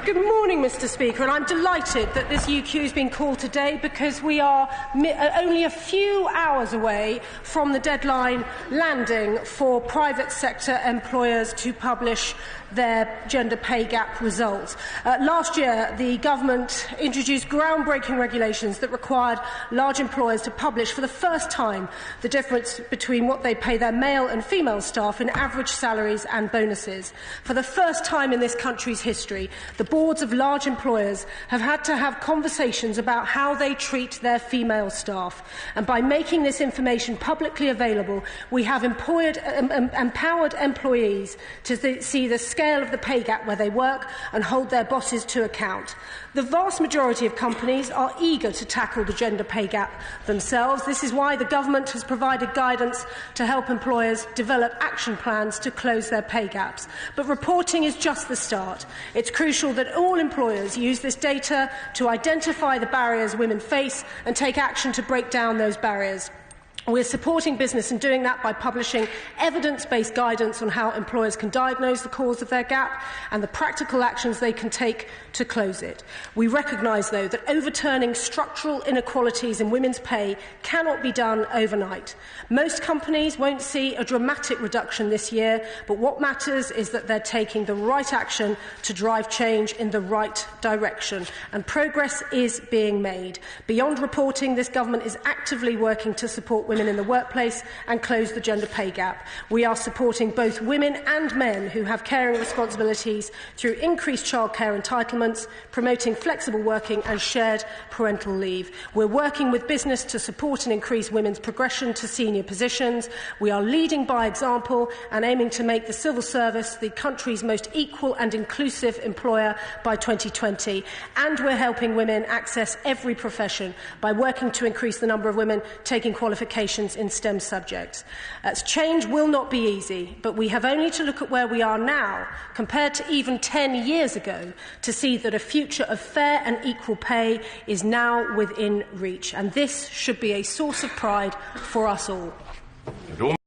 Good morning, Mr Speaker, and I'm delighted that this UQ has been called today because we are only a few hours away from the deadline landing for private sector employers to publish their gender pay gap results. Last year, the government introduced groundbreaking regulations that required large employers to publish for the first time the difference between what they pay their male and female staff in average salaries and bonuses. For the first time in this country's history, the boards of large employers have had to have conversations about how they treat their female staff. And by making this information publicly available, we have empowered employees to see the scale of the pay gap where they work and hold their bosses to account. The vast majority of companies are eager to tackle the gender pay gap themselves. This is why the government has provided guidance to help employers develop action plans to close their pay gaps. But reporting is just the start. It's crucial that all employers use this data to identify the barriers women face and take action to break down those barriers. We're supporting business in doing that by publishing evidence-based guidance on how employers can diagnose the cause of their gap and the practical actions they can take to close it. We recognise, though, that overturning structural inequalities in women's pay cannot be done overnight. Most companies won't see a dramatic reduction this year, but what matters is that they're taking the right action to drive change in the right direction, and progress is being made. Beyond reporting, this government is actively working to support women in the workplace and close the gender pay gap. We are supporting both women and men who have caring responsibilities through increased childcare entitlements, promoting flexible working and shared parental leave. We're working with business to support and increase women's progression to senior positions. We are leading by example and aiming to make the civil service the country's most equal and inclusive employer by 2020. And we're helping women access every profession by working to increase the number of women taking qualifications in STEM subjects. Change will not be easy, but we have only to look at where we are now, compared to even 10 years ago, to see that a future of fair and equal pay is now within reach. And this should be a source of pride for us all.